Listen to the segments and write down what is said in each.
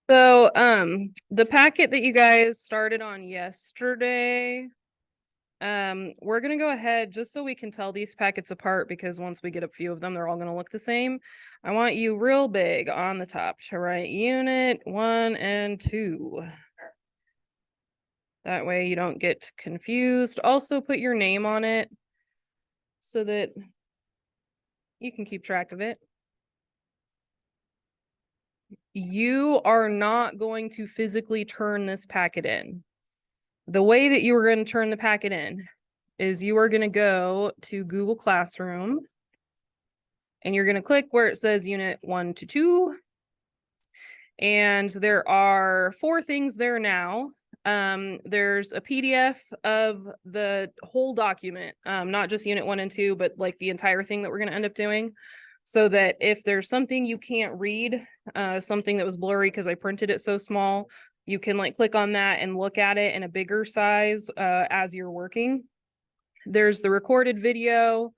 So, the packet that you guys started on yesterday, we're gonna go ahead just so we can tell these packets apart, because once we get a few of them, they're all gonna look the same. I want you real big on the top to write unit 1 and 2. That way you don't get confused. Also put your name on it so that you can keep track of it. You are not going to physically turn this packet in. The way that you are going to turn the packet in is you are going to go to Google Classroom and you're going to click where it says Unit 1 to 2. And there are 4 things there now. There's a PDF of the whole document, not just Unit 1 and 2, but like the entire thing that we're going to end up doing. So that if there's something you can't read, something that was blurry because I printed it so small, you can like click on that and look at it in a bigger size as you're working. There's the recorded video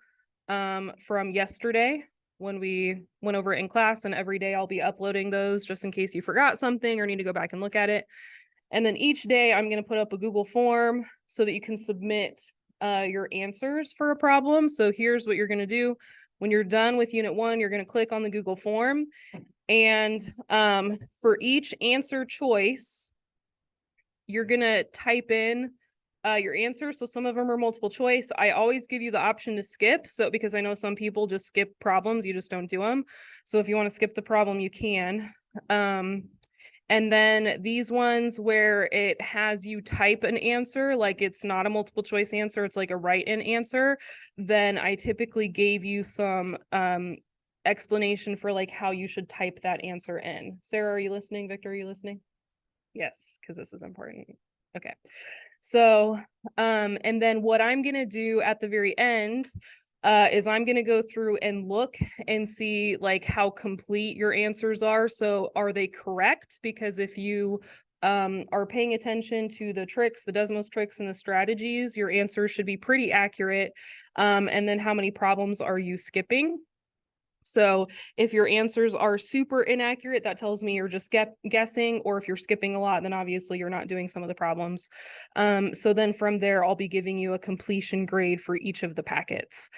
from yesterday when we went over it in class, and every day I'll be uploading those just in case you forgot something or need to go back and look at it. And then each day I'm going to put up a Google form so that you can submit your answers for a problem. So here's what you're going to do. When you're done with Unit 1, you're going to click on the Google form. And for each answer choice, you're going to type in your answer. So some of them are multiple choice. I always give you the option to skip. So because I know some people just skip problems, you just don't do them. So if you want to skip the problem, you can. And then these ones where it has you type an answer, like it's not a multiple choice answer, it's like a write-in answer, then I typically gave you some explanation for like how you should type that answer in. Sarah, are you listening? Victor, are you listening? Yes, because this is important. Okay. So, and then what I'm going to do at the very end is I'm going to go through and look and see like how complete your answers are. So are they correct? Because if you are paying attention to the tricks, the Desmos tricks and the strategies, your answers should be pretty accurate. And then how many problems are you skipping? So if your answers are super inaccurate, that tells me you're just guessing, or if you're skipping a lot, then obviously you're not doing some of the problems. So then from there, I'll be giving you a completion grade for each of the packets.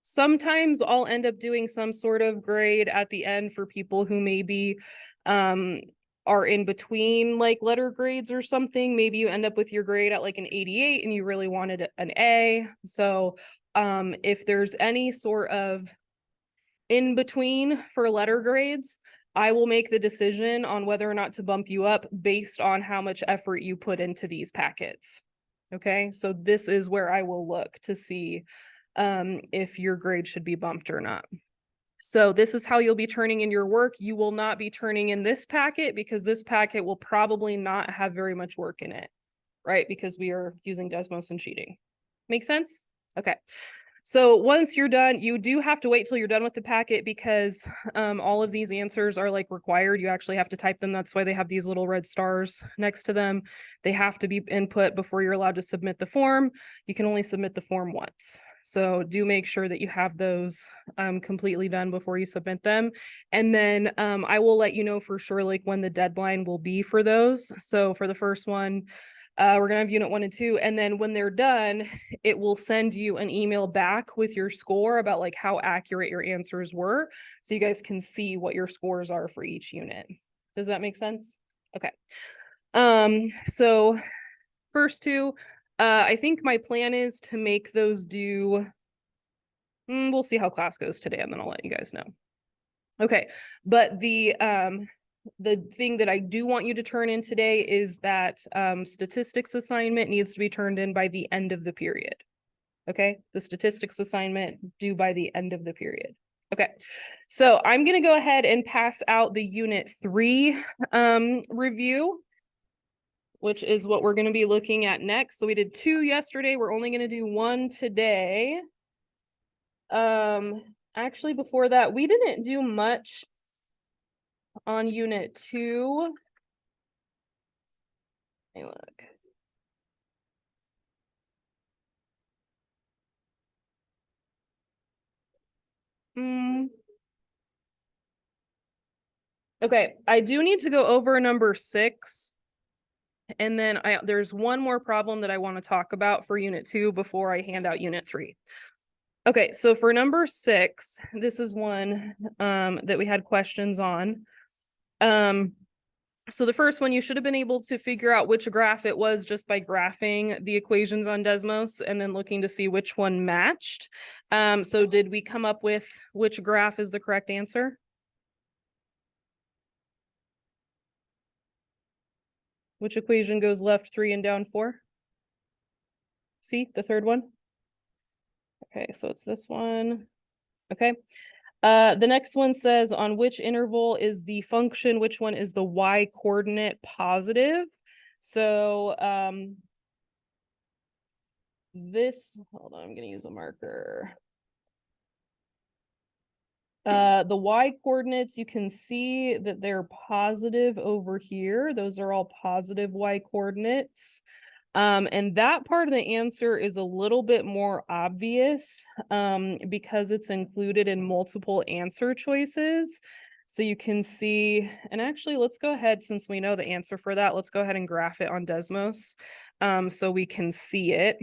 Sometimes I'll end up doing some sort of grade at the end for people who maybe are in between like letter grades or something. Maybe you end up with your grade at like an 88 and you really wanted an A. So if there's any sort of in between for letter grades, I will make the decision on whether or not to bump you up based on how much effort you put into these packets. Okay, so this is where I will look to see if your grade should be bumped or not. So this is how you'll be turning in your work. You will not be turning in this packet because this packet will probably not have very much work in it, right? Because we are using Desmos and cheating. Make sense? Okay. So once you're done, you do have to wait till you're done with the packet because all of these answers are like required. You actually have to type them. That's why they have these little red stars next to them. They have to be input before you're allowed to submit the form. You can only submit the form once. So do make sure that you have those completely done before you submit them. And then I will let you know for sure like when the deadline will be for those. So for the first one, we're gonna have unit 1 and 2, and then when they're done, it will send you an email back with your score about like how accurate your answers were, so you guys can see what your scores are for each unit. Does that make sense? Okay. So first two, I think my plan is to make those due. We'll see how class goes today, and then I'll let you guys know. Okay, but the thing that I do want you to turn in today is that statistics assignment needs to be turned in by the end of the period. Okay, the statistics assignment due by the end of the period. Okay, so I'm going to go ahead and pass out the unit 3 review, which is what we're going to be looking at next. So we did 2 yesterday. We're only going to do 1 today. Actually, before that, we didn't do much on unit 2. Hey, look. Okay, I do need to go over number 6. And then there's one more problem that I want to talk about for unit 2 before I hand out unit 3. Okay, so for number 6, this is one that we had questions on. So the first one, you should have been able to figure out which graph it was just by graphing the equations on Desmos and then looking to see which one matched. So did we come up with which graph is the correct answer? Which equation goes left 3 and down 4? See, the third one? Okay, so it's this one. Okay. The next one says on which interval is the function, which one is the y coordinate positive? So hold on, I'm gonna use a marker. The y coordinates, you can see that they're positive over here. Those are all positive y coordinates. And that part of the answer is a little bit more obvious because it's included in multiple answer choices. So you can see, and actually let's go ahead, since we know the answer for that, let's go ahead and graph it on Desmos so we can see it.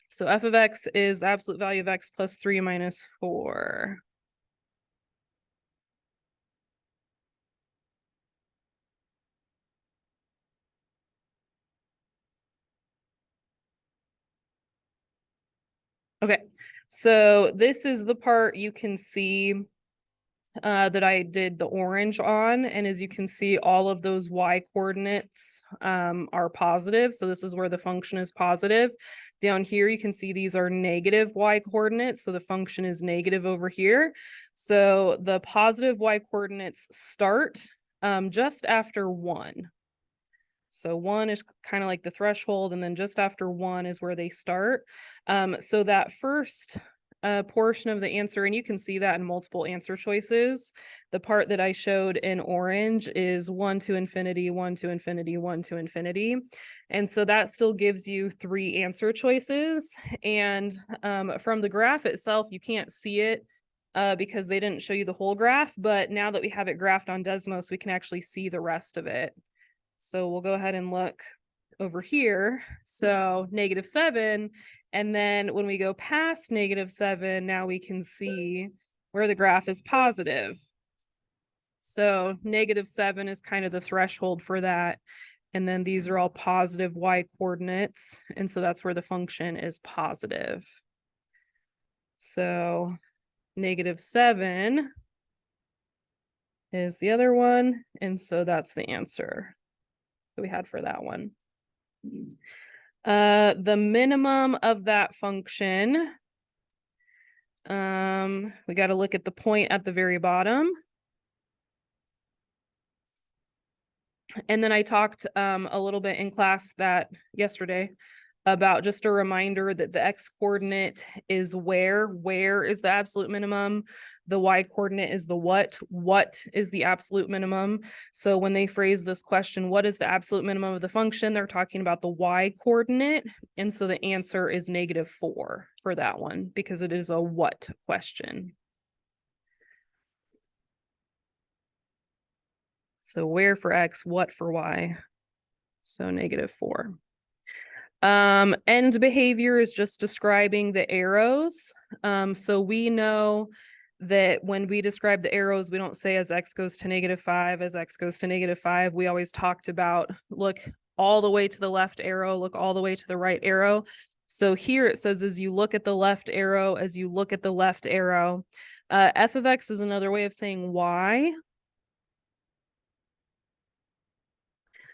So f of x is the absolute value of x plus 3 minus 4. Okay, so this is the part you can see that I did the orange on. And as you can see, all of those y coordinates are positive. So this is where the function is positive. Down here, you can see these are negative y coordinates. So the function is negative over here. So the positive y coordinates start just after 1. So 1 is kind of like the threshold, and then just after 1 is where they start. So that first portion of the answer, and you can see that in multiple answer choices. The part that I showed in orange is 1 to infinity, 1 to infinity, 1 to infinity. And so that still gives you 3 answer choices. And from the graph itself, you can't see it because they didn't show you the whole graph. But now that we have it graphed on Desmos, we can actually see the rest of it. So we'll go ahead and look over here. So -7. And then when we go past -7, now we can see where the graph is positive. So -7 is kind of the threshold for that. And then these are all positive y coordinates. And so that's where the function is positive. So -7 is the other one. And so that's the answer that we had for that one. The minimum of that function, we got to look at the point at the very bottom. And then I talked a little bit in class yesterday about just a reminder that the x coordinate is where is the absolute minimum, the y coordinate is the what is the absolute minimum. So when they phrase this question, what is the absolute minimum of the function, they're talking about the y coordinate. And so the answer is -4 for that one because it is a what question. So where for x, what for y. So -4. End behavior is just describing the arrows. So we know that when we describe the arrows, we don't say as x goes to -5, as x goes to -5. We always talked about look all the way to the left arrow, look all the way to the right arrow. So here it says as you look at the left arrow, as you look at the left arrow, f of x is another way of saying y.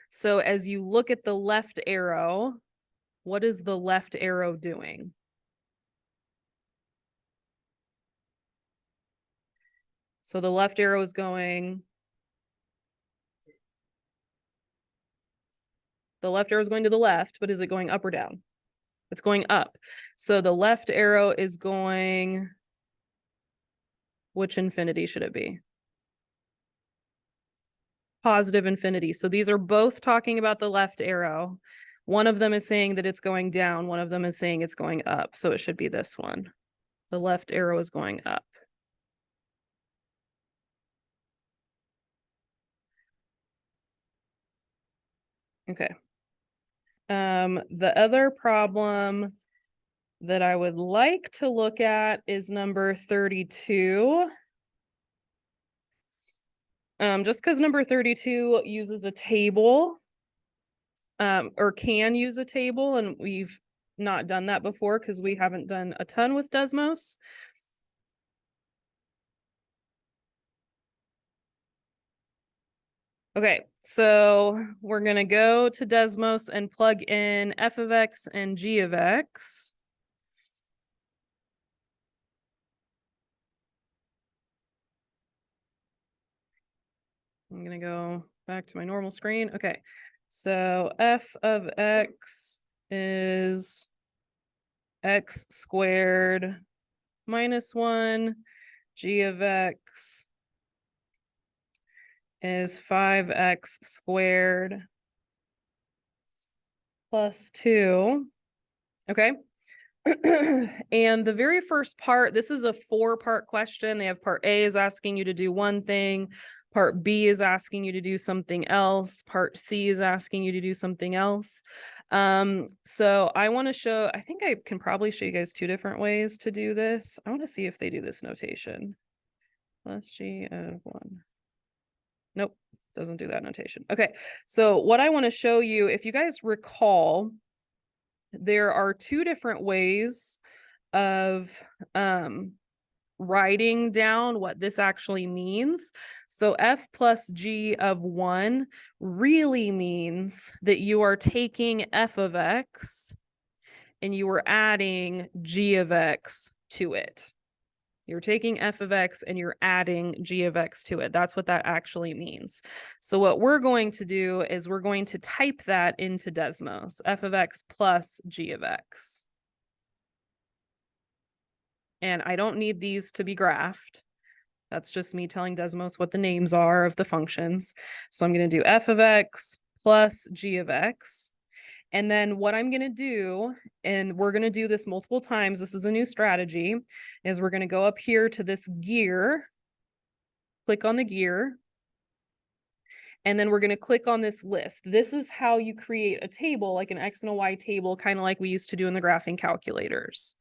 So as you look at the left arrow, what is the left arrow doing? So the left arrow is going, the left arrow is going to the left, but is it going up or down? It's going up. So the left arrow is going, which infinity should it be? Positive infinity. So these are both talking about the left arrow. One of them is saying that it's going down. One of them is saying it's going up. So it should be this one. The left arrow is going up. Okay. The other problem that I would like to look at is number 32. Just because number 32 uses a table, or can use a table, and we've not done that before because we haven't done a ton with Desmos. Okay, so we're gonna go to Desmos and plug in f of x and g of x. I'm gonna go back to my normal screen. Okay, so f of x is x squared minus 1. G of x is 5x squared plus 2. Okay. And the very first part, this is a 4-part question. They have part A is asking you to do one thing. Part B is asking you to do something else. Part C is asking you to do something else. So I want to show, I think I can probably show you guys 2 different ways to do this. I want to see if they do this notation. Plus G of 1. Nope, doesn't do that notation. Okay, so what I want to show you, if you guys recall, there are 2 different ways of writing down what this actually means. So f plus g of 1 really means that you are taking f of x and you are adding g of x to it. You're taking f of x and you're adding g of x to it. That's what that actually means. So what we're going to do is we're going to type that into Desmos, f of x plus g of x. And I don't need these to be graphed. That's just me telling Desmos what the names are of the functions. So I'm going to do f of x plus g of x. And then what I'm going to do, and we're going to do this multiple times, this is a new strategy, is we're going to go up here to this gear, click on the gear, and then we're going to click on this list. This is how you create a table, like an X and a Y table, kind of like we used to do in the graphing calculators.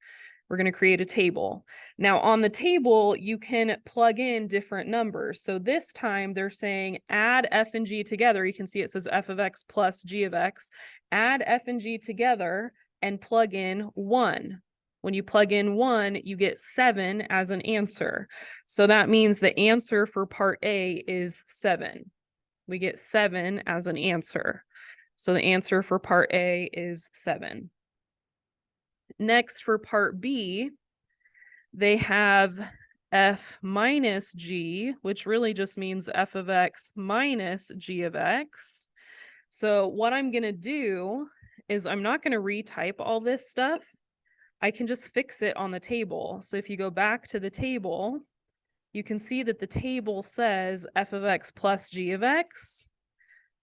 We're going to create a table. Now on the table, you can plug in different numbers. So this time they're saying add f and g together. You can see it says f of x plus g of x. Add f and g together and plug in 1. When you plug in 1, you get 7 as an answer. So that means the answer for part A is 7. We get 7 as an answer. So the answer for part A is 7. Next, for part B, they have f minus g, which really just means f of x minus g of x. So what I'm going to do is I'm not going to retype all this stuff. I can just fix it on the table. So if you go back to the table, you can see that the table says f of x plus g of x.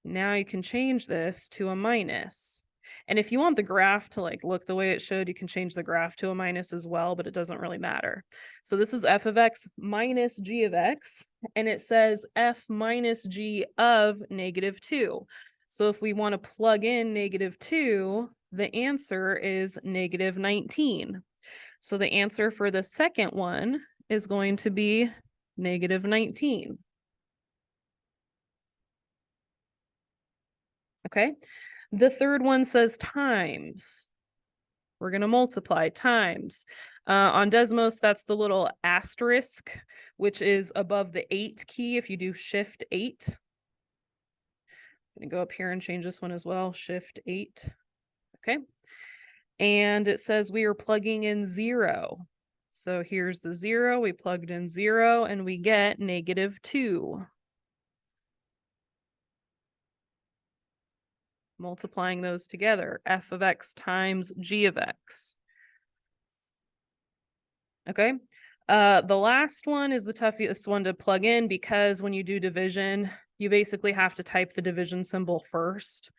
Now you can change this to a minus. And if you want the graph to like look the way it should, you can change the graph to a minus as well, but it doesn't really matter. So this is f of x minus g of x, and it says f minus g of -2. So if we want to plug in -2, the answer is -19. So the answer for the second one is going to be -19. Okay. The third one says times. We're going to multiply times. On Desmos, that's the little asterisk, which is above the 8 key if you do Shift 8. I'm going to go up here and change this one as well, Shift 8. Okay. And it says we are plugging in 0. So here's the 0. We plugged in 0 and we get -2. Multiplying those together, f of x times g of x. Okay. The last one is the toughest one to plug in because when you do division, you basically have to type the division symbol first.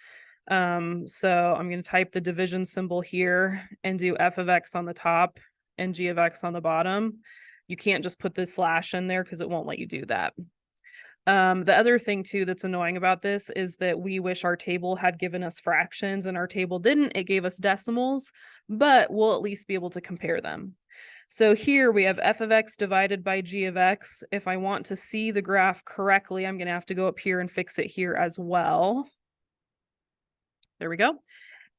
So I'm going to type the division symbol here and do f of x on the top and g of x on the bottom. You can't just put the slash in there because it won't let you do that. The other thing too that's annoying about this is that we wish our table had given us fractions and our table didn't. It gave us decimals, but we'll at least be able to compare them. So here we have f of x divided by g of x. If I want to see the graph correctly, I'm going to have to go up here and fix it here as well. There we go.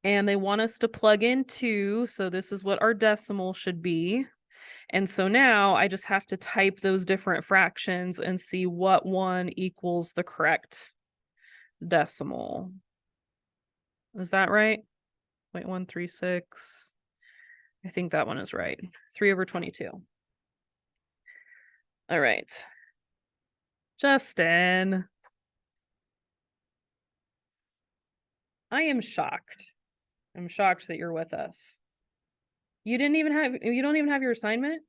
And they want us to plug in 2. So this is what our decimal should be. And so now I just have to type those different fractions and see what one equals the correct decimal. Is that right? 0.136. I think that one is right. 3/22. All right. Justin. I am shocked. I'm shocked that you're with us. You don't even have your assignment?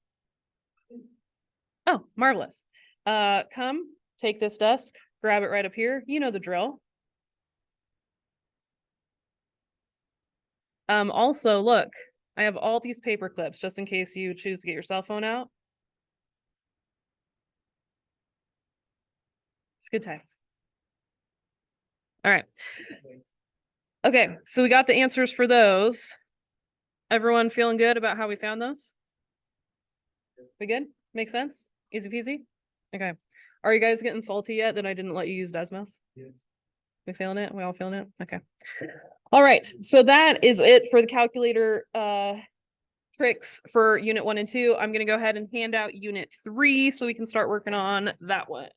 Oh, marvelous. Come, take this desk, grab it right up here. You know the drill. Also, look, I have all these paper clips just in case you choose to get your cell phone out. It's good times. All right. Okay, so we got the answers for those. Everyone feeling good about how we found those? We good? Make sense? Easy peasy? Okay. Are you guys getting salty yet that I didn't let you use Desmos? Yeah. We feeling it? We all feeling it? Okay. All right. So that is it for the calculator tricks for unit 1 and 2. I'm going to go ahead and hand out unit 3 so we can start working on that one.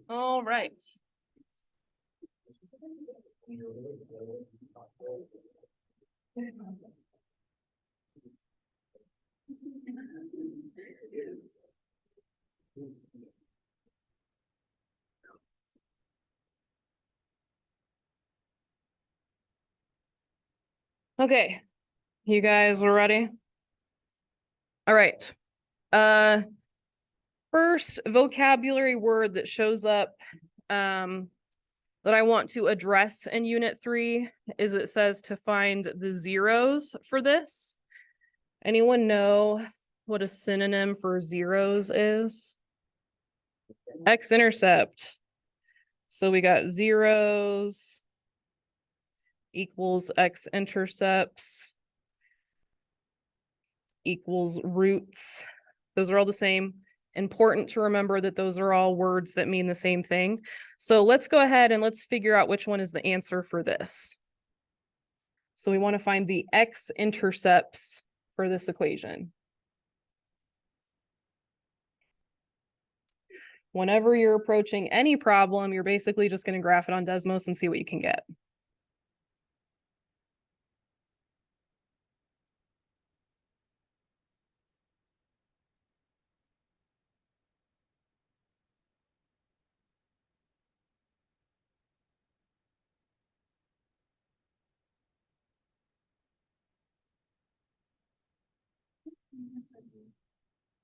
All right. Okay, you guys are ready? All right. First vocabulary word that shows up that I want to address in unit 3 is it says to find the zeros for this. Anyone know what a synonym for zeros is? X-intercept. So we got zeros equals x-intercepts equals roots. Those are all the same. Important to remember that those are all words that mean the same thing. So let's go ahead and let's figure out which one is the answer for this. So we want to find the x-intercepts for this equation. Whenever you're approaching any problem, you're basically just going to graph it on Desmos and see what you can get.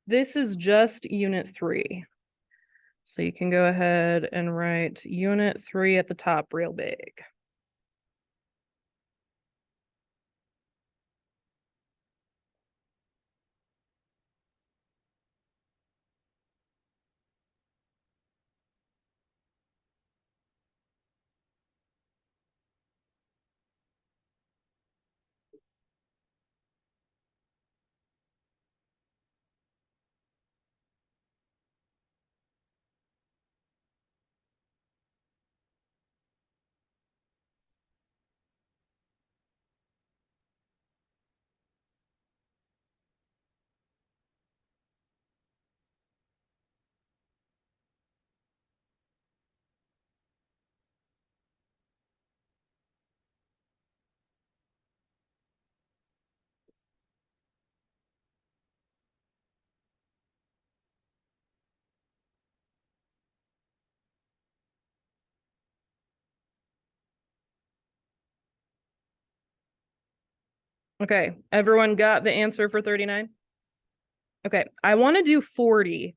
This is just unit 3. So you can go ahead and write unit 3 at the top real big. Okay, everyone got the answer for 39? Okay, I want to do 40.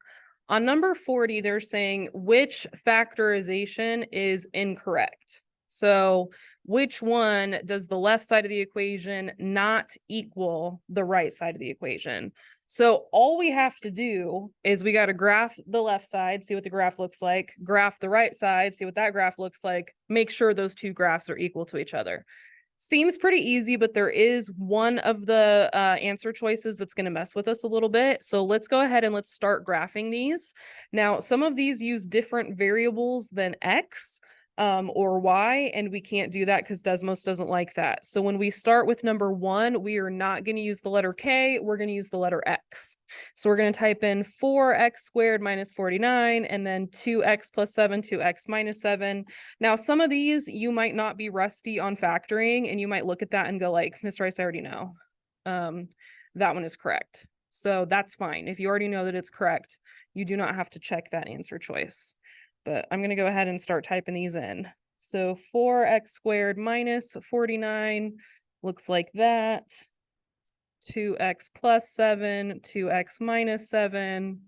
On number 40, they're saying which factorization is incorrect. So which one does the left side of the equation not equal the right side of the equation? So all we have to do is we got to graph the left side, see what the graph looks like, graph the right side, see what that graph looks like, make sure those two graphs are equal to each other. Seems pretty easy, but there is one of the answer choices that's going to mess with us a little bit. So let's go ahead and let's start graphing these. Now, some of these use different variables than X or Y, and we can't do that because Desmos doesn't like that. So when we start with number 1, we are not going to use the letter K, we're going to use the letter X. So we're going to type in 4x squared minus 49, and then 2x plus 7, 2x minus 7. Now, some of these you might not be rusty on factoring, and you might look at that and go like, Ms. Rice, I already know. That one is correct. So that's fine. If you already know that it's correct, you do not have to check that answer choice. But I'm going to go ahead and start typing these in. So 4x squared minus 49 looks like that. 2x plus 7, 2x minus 7.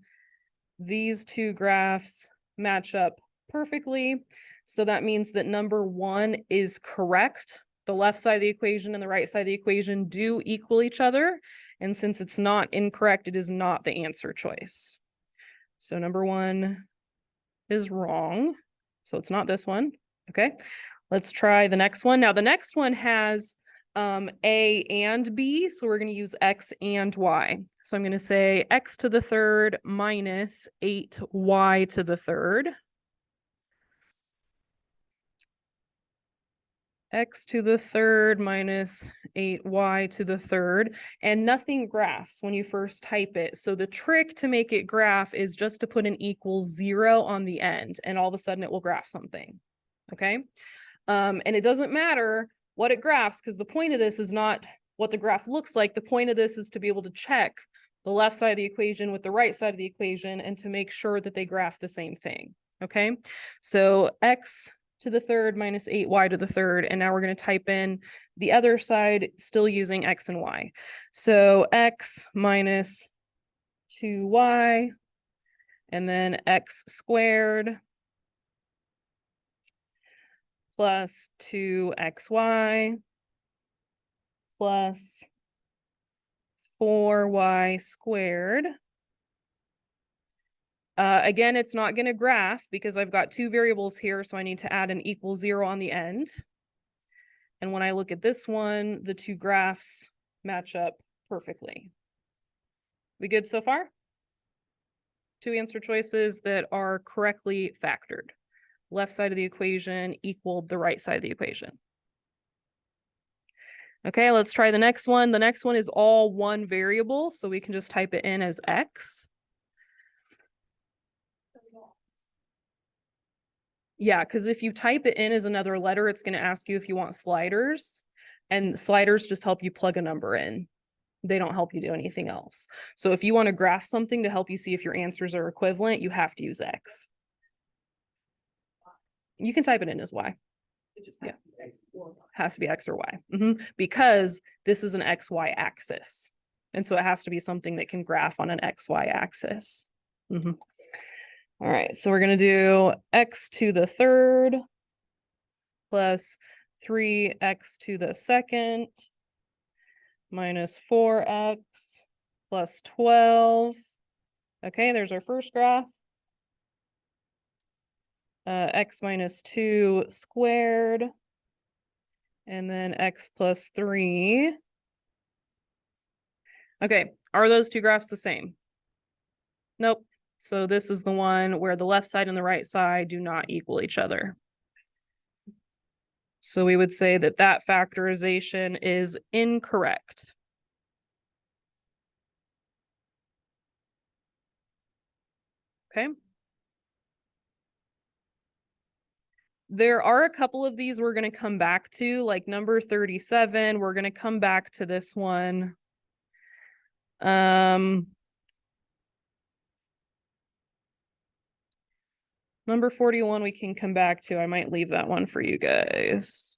These two graphs match up perfectly. So that means that number 1 is correct. The left side of the equation and the right side of the equation do equal each other. And since it's not incorrect, it is not the answer choice. So number 1 is wrong. So it's not this one. Okay, let's try the next one. Now the next one has A and B, so we're going to use X and Y. So I'm going to say X to the third minus 8Y to the third. X to the third minus 8y to the third, and nothing graphs when you first type it. So the trick to make it graph is just to put an equal 0 on the end, and all of a sudden it will graph something. Okay. And it doesn't matter what it graphs, because the point of this is not what the graph looks like. The point of this is to be able to check the left side of the equation with the right side of the equation and to make sure that they graph the same thing. Okay. So X to the third minus 8y to the third. And now we're going to type in the other side, still using X and Y. So X minus 2y, and then X squared plus 2xy plus 4y squared. Again, it's not going to graph because I've got two variables here, so I need to add an equal 0 on the end. And when I look at this one, the two graphs match up perfectly. We good so far? Two answer choices that are correctly factored. Left side of the equation equaled the right side of the equation. Okay, let's try the next one. The next one is all one variable, so we can just type it in as X. Yeah, because if you type it in as another letter, it's going to ask you if you want sliders, and sliders just help you plug a number in. They don't help you do anything else. So if you want to graph something to help you see if your answers are equivalent, you have to use X. You can type it in as Y. It just has to be X or Y. Because this is an XY axis. And so it has to be something that can graph on an XY axis. All right, so we're going to do X to the third plus 3x to the second minus 4x plus 12. Okay, there's our first graph. X minus 2 squared, and then x plus 3. Okay, are those two graphs the same? Nope. So this is the one where the left side and the right side do not equal each other. So we would say that that factorization is incorrect. Okay. There are a couple of these we're going to come back to, like number 37. We're going to come back to this one. Number 41 we can come back to. I might leave that one for you guys.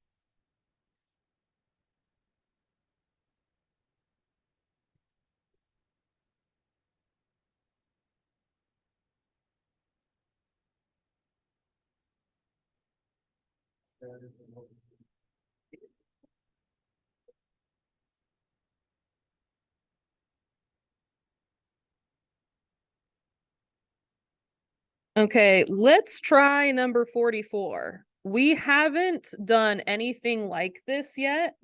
Okay, let's try number 44. We haven't done anything like this yet,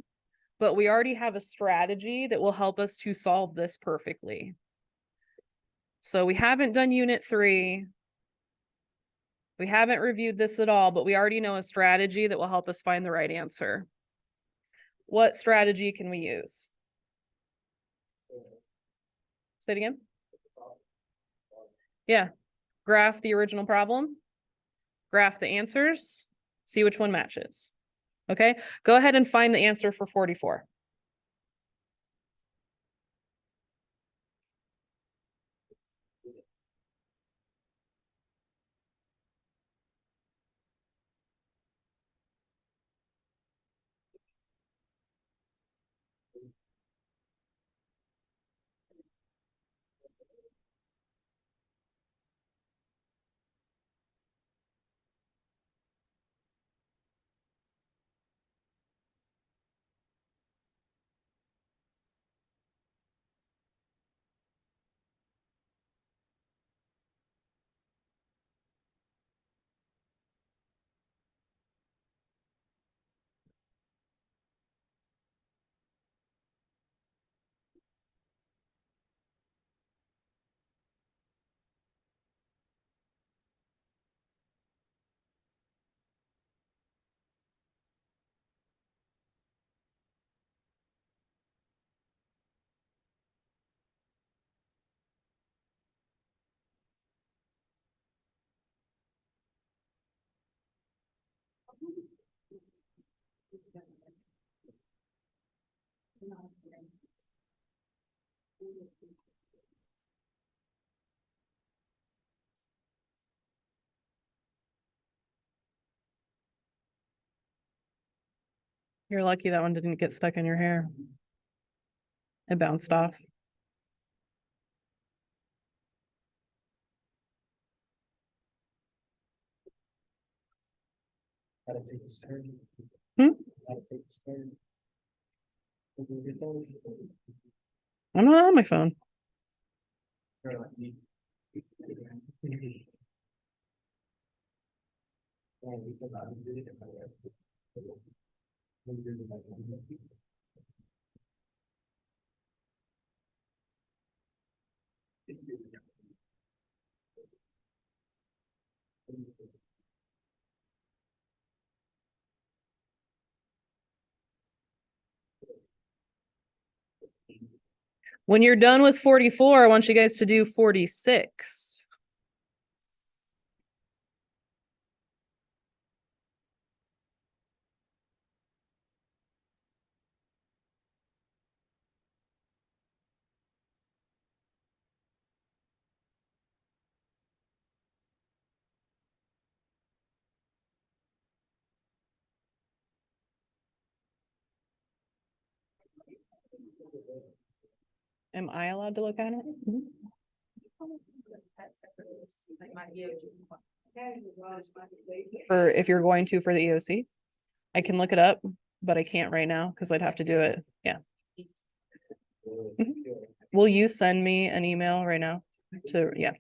but we already have a strategy that will help us to solve this perfectly. So we haven't done unit 3. We haven't reviewed this at all, but we already know a strategy that will help us find the right answer. What strategy can we use? Say it again. Yeah. Graph the original problem, graph the answers, see which one matches. Okay, go ahead and find the answer for 44. You're lucky that one didn't get stuck in your hair. It bounced off. Hmm? I'm not on my phone. When you're done with 44, I want you guys to do 46. Am I allowed to look at it? For if you're going to for the EOC, I can look it up, but I can't right now because I'd have to do it. Yeah. Mhm. Will you send me an email right now to, yeah.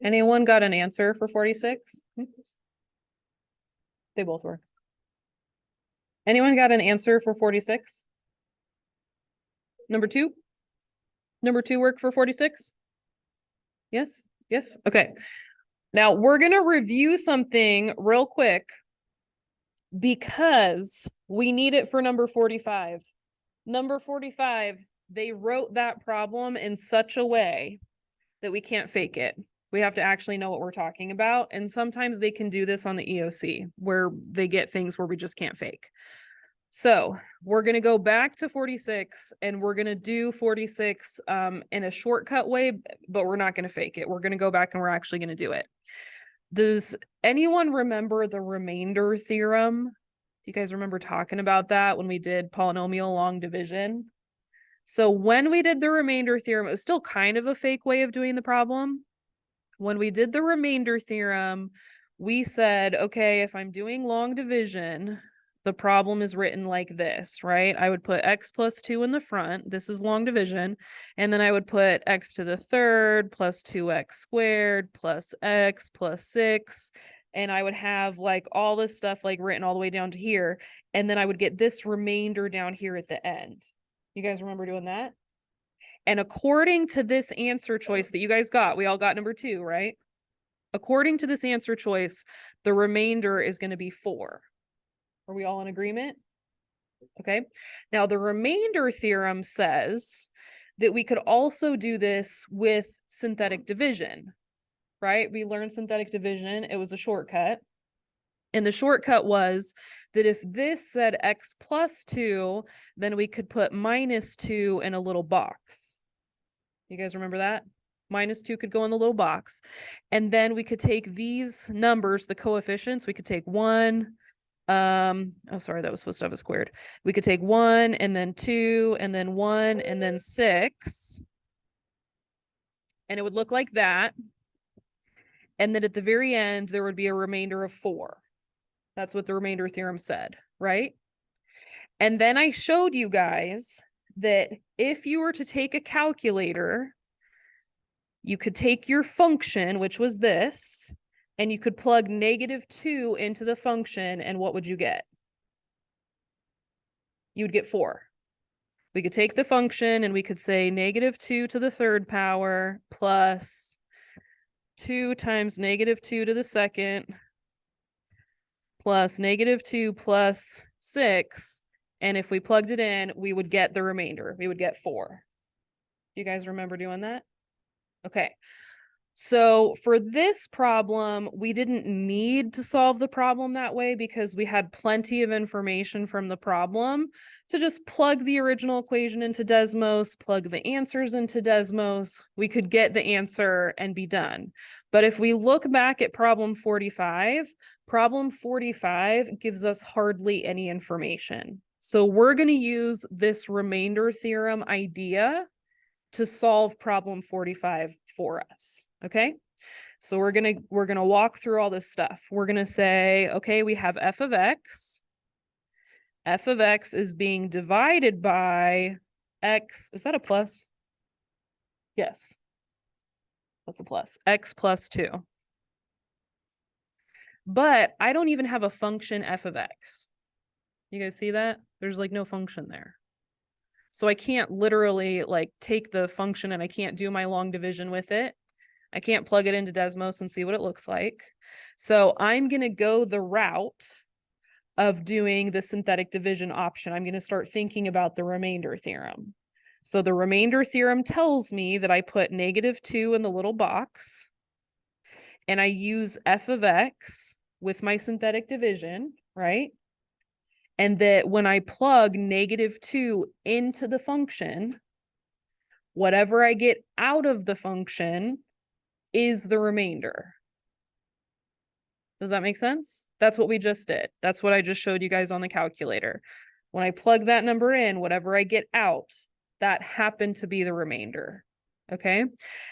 Anyone got an answer for 46? They both work. Anyone got an answer for 46? Number two? Number two work for 46? Yes? Yes? Okay. Now we're going to review something real quick because we need it for number 45. Number 45, they wrote that problem in such a way that we can't fake it. We have to actually know what we're talking about. And sometimes they can do this on the EOC where they get things where we just can't fake. So we're going to go back to 46 and we're going to do 46 in a shortcut way, but we're not going to fake it. We're going to go back and we're actually going to do it. Does anyone remember the remainder theorem? Do you guys remember talking about that when we did polynomial long division? So when we did the remainder theorem, it was still kind of a fake way of doing the problem. When we did the remainder theorem, we said, okay, if I'm doing long division, the problem is written like this, right? I would put x plus 2 in the front. This is long division. And then I would put x to the third plus 2x squared plus x plus 6. And I would have like all this stuff like written all the way down to here. And then I would get this remainder down here at the end. You guys remember doing that? And according to this answer choice that you guys got, we all got number 2, right? According to this answer choice, the remainder is going to be 4. Are we all in agreement? Okay. Now the remainder theorem says that we could also do this with synthetic division, right? We learned synthetic division. It was a shortcut. And the shortcut was that if this said x plus 2, then we could put minus 2 in a little box. You guys remember that? Minus 2 could go in the little box. And then we could take these numbers, the coefficients, we could take 1, oh, sorry, that was supposed to have a squared. We could take 1 and then 2 and then 1 and then 6. And it would look like that. And then at the very end, there would be a remainder of 4. That's what the remainder theorem said, right? And then I showed you guys that if you were to take a calculator, you could take your function, which was this, and you could plug -2 into the function, and what would you get? You would get 4. We could take the function and we could say -2 to the third power plus 2 times -2 to the second plus -2 plus 6. And if we plugged it in, we would get the remainder. We would get 4. Do you guys remember doing that? Okay. So for this problem, we didn't need to solve the problem that way because we had plenty of information from the problem to just plug the original equation into Desmos, plug the answers into Desmos. We could get the answer and be done. But if we look back at problem 45 gives us hardly any information. So we're going to use this remainder theorem idea to solve problem 45 for us. Okay, so we're gonna walk through all this stuff. We're gonna say, okay, we have f of x. F of x is being divided by x. Is that a plus? Yes, that's a plus. X plus 2. But I don't even have a function f of x. You guys see that? There's like no function there. So I can't literally like take the function and I can't do my long division with it. I can't plug it into Desmos and see what it looks like. So I'm going to go the route of doing the synthetic division option. I'm going to start thinking about the remainder theorem. So the remainder theorem tells me that I put -2 in the little box and I use f of x with my synthetic division, right? And that when I plug -2 into the function, whatever I get out of the function is the remainder. Does that make sense? That's what we just did. That's what I just showed you guys on the calculator. When I plug that number in, whatever I get out, that happened to be the remainder. Okay.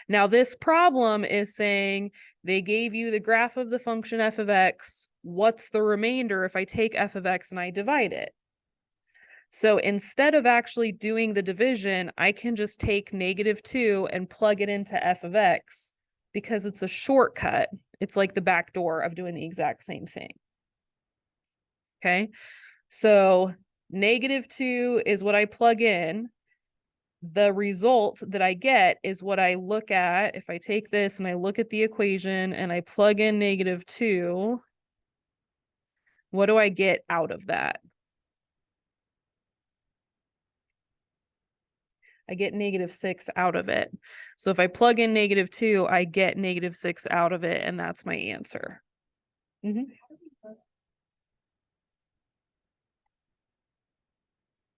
Now this problem is saying they gave you the graph of the function f of x. What's the remainder if I take f of x and I divide it? So instead of actually doing the division, I can just take -2 and plug it into f of x because it's a shortcut. It's like the back door of doing the exact same thing. Okay, so -2 is what I plug in. The result that I get is what I look at. If I take this and I look at the equation and I plug in -2, what do I get out of that? I get -6 out of it. So if I plug in -2, I get -6 out of it, and that's my answer.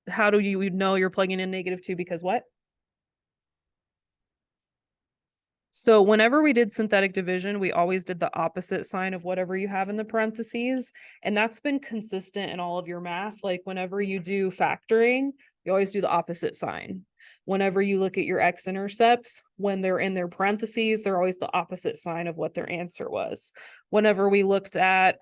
How do you know you're plugging in -2? Because what? So whenever we did synthetic division, we always did the opposite sign of whatever you have in the parentheses. And that's been consistent in all of your math. Like whenever you do factoring, you always do the opposite sign. Whenever you look at your X-intercepts, when they're in their parentheses, they're always the opposite sign of what their answer was. Whenever we looked at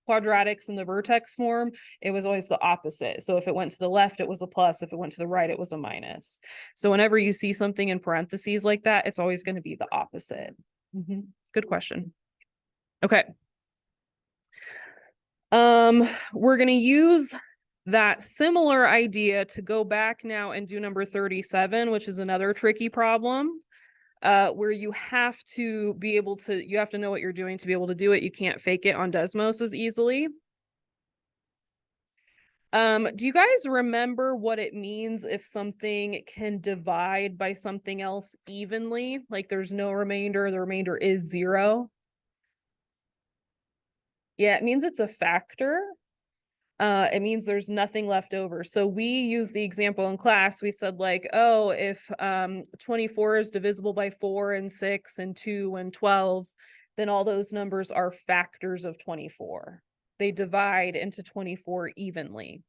quadratics in the vertex form, it was always the opposite. So if it went to the left, it was a plus. If it went to the right, it was a minus. So whenever you see something in parentheses like that, it's always going to be the opposite. Good question. Okay. We're going to use that similar idea to go back now and do number 37, which is another tricky problem. Where you have to be able to, you have to know what you're doing to be able to do it. You can't fake it on Desmos as easily. Do you guys remember what it means if something can divide by something else evenly? Like there's no remainder, the remainder is 0. Yeah, it means it's a factor. It means there's nothing left over. So we use the example in class. We said like, oh, if 24 is divisible by 4 and 6 and 2 and 12, then all those numbers are factors of 24. They divide into 24 evenly.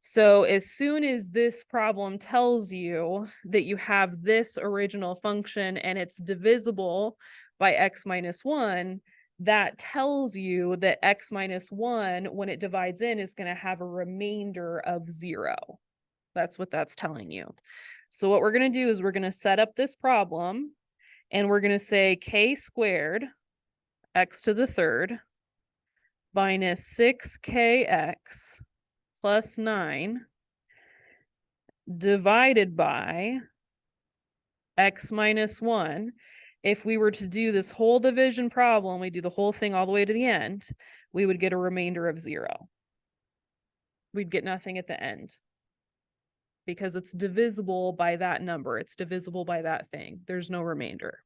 So as soon as this problem tells you that you have this original function and it's divisible by x minus 1, that tells you that x minus 1, when it divides in, is going to have a remainder of 0. That's what that's telling you. So what we're going to do is we're going to set up this problem, and we're going to say k squared x to the third minus 6kx plus 9 divided by x minus 1. If we were to do this whole division problem, we do the whole thing all the way to the end, we would get a remainder of 0. We'd get nothing at the end because it's divisible by that number. It's divisible by that thing. There's no remainder.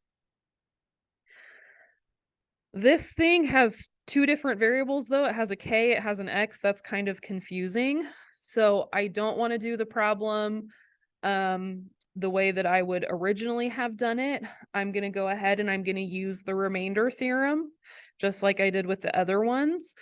This thing has 2 different variables though. It has a k, it has an x. That's kind of confusing. So I don't want to do the problem the way that I would originally have done it. I'm going to go ahead and I'm going to use the remainder theorem, just like I did with the other ones.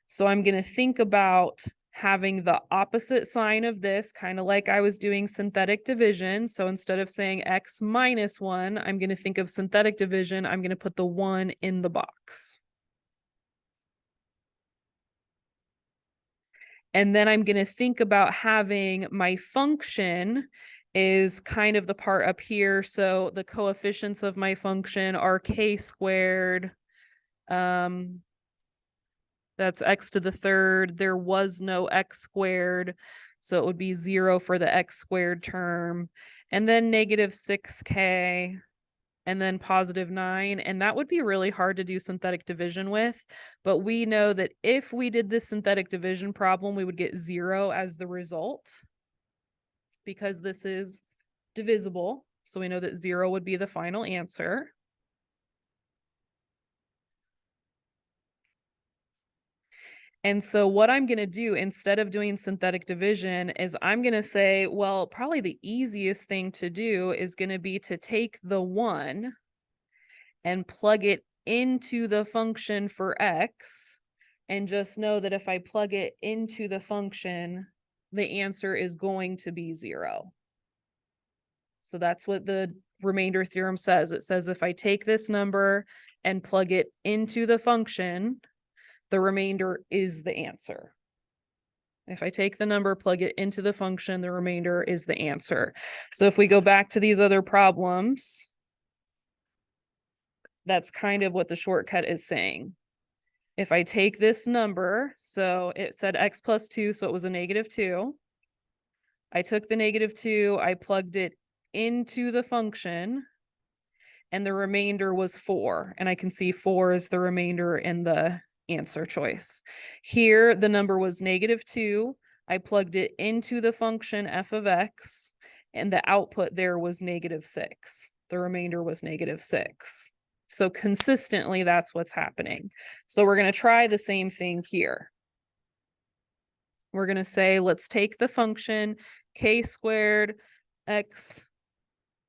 So I'm going to think about having the opposite sign of this, kind of like I was doing synthetic division. So instead of saying x minus 1, I'm going to think of synthetic division. I'm going to put the 1 in the box. And then I'm going to think about having my function is kind of the part up here. So the coefficients of my function are k squared. That's x to the third. There was no x squared. So it would be 0 for the x squared term. And then -6k. And then +9. And that would be really hard to do synthetic division with. But we know that if we did this synthetic division problem, we would get 0 as the result, because this is divisible. So we know that 0 would be the final answer. And so what I'm going to do instead of doing synthetic division is I'm going to say, well, probably the easiest thing to do is going to be to take the 1 and plug it into the function for x, and just know that if I plug it into the function, the answer is going to be 0. So that's what the remainder theorem says. It says if I take this number and plug it into the function, the remainder is the answer. If I take the number, plug it into the function, the remainder is the answer. So if we go back to these other problems, that's kind of what the shortcut is saying. if I take this number, so it said x plus 2, so it was a -2. I took the -2, I plugged it into the function, and the remainder was 4. And I can see 4 is the remainder in the answer choice. Here, the number was -2. I plugged it into the function f of x, and the output there was -6. The remainder was -6. So consistently, that's what's happening. So we're going to try the same thing here. We're going to say, let's take the function k squared x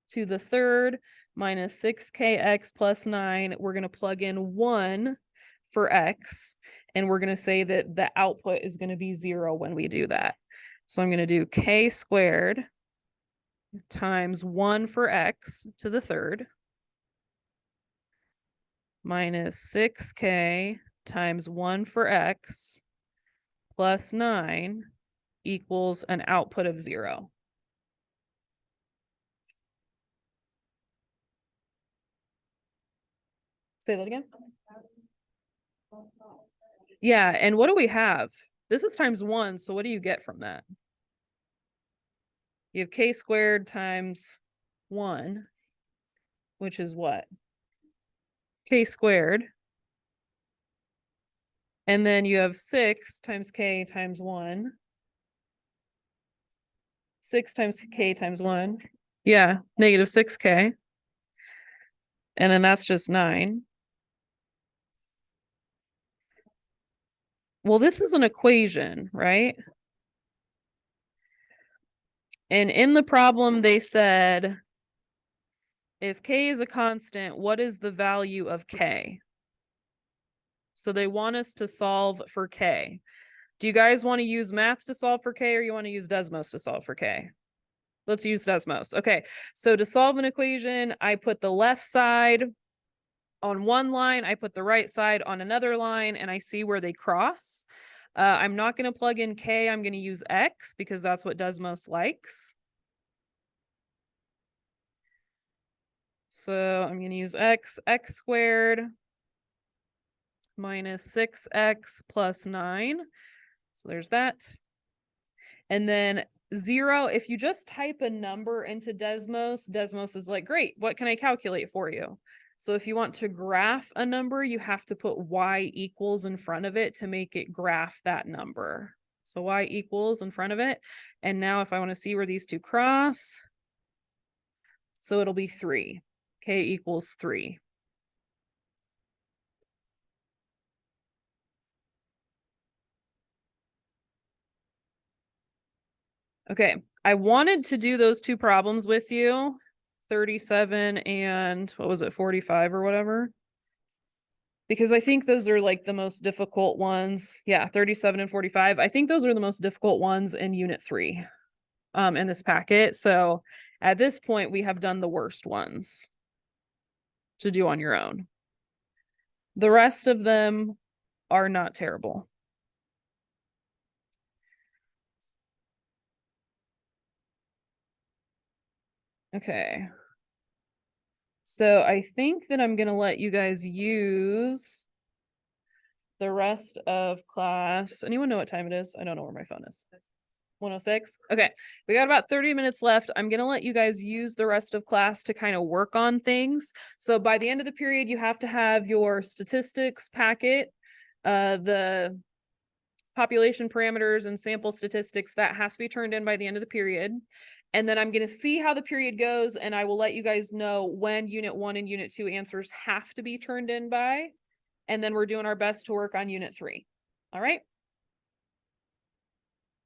to the third minus 6kx plus 9. We're going to plug in 1 for x, and we're going to say that the output is going to be 0 when we do that. So I'm going to do k squared times 1 for x to the third minus 6k times 1 for x plus 9 equals an output of 0. Say that again. Yeah, and what do we have? This is times 1, so what do you get from that? You have k squared times 1, which is what? K squared. And then you have 6 times k times 1. 6 times k times 1. Yeah, -6k. And then that's just 9. Well, this is an equation, right? And in the problem, they said, if k is a constant, what is the value of k? So they want us to solve for k. Do you guys want to use math to solve for k, or you want to use Desmos to solve for k? Let's use Desmos. Okay, so to solve an equation, I put the left side on one line, I put the right side on another line, and I see where they cross. I'm not going to plug in k, I'm going to use x because that's what Desmos likes. So I'm going to use x squared minus 6x plus 9. So there's that. And then 0, if you just type a number into Desmos, Desmos is like, great, what can I calculate for you? So if you want to graph a number, you have to put y equals in front of it to make it graph that number. So y equals in front of it. And now if I want to see where these two cross, so it'll be 3. K equals 3. Okay, I wanted to do those two problems with you, 37 and what was it, 45 or whatever, because I think those are like the most difficult ones. Yeah, 37 and 45. I think those are the most difficult ones in Unit 3 in this packet. So at this point, we have done the worst ones to do on your own. The rest of them are not terrible. Okay. So I think that I'm going to let you guys use the rest of class. Anyone know what time it is? I don't know where my phone is. 106. Okay, we got about 30 minutes left. I'm going to let you guys use the rest of class to kind of work on things. So by the end of the period, you have to have your statistics packet, the population parameters and sample statistics, that has to be turned in by the end of the period. And then I'm going to see how the period goes, and I will let you guys know when Unit 1 and Unit 2 answers have to be turned in by. And then we're doing our best to work on Unit 3. All right.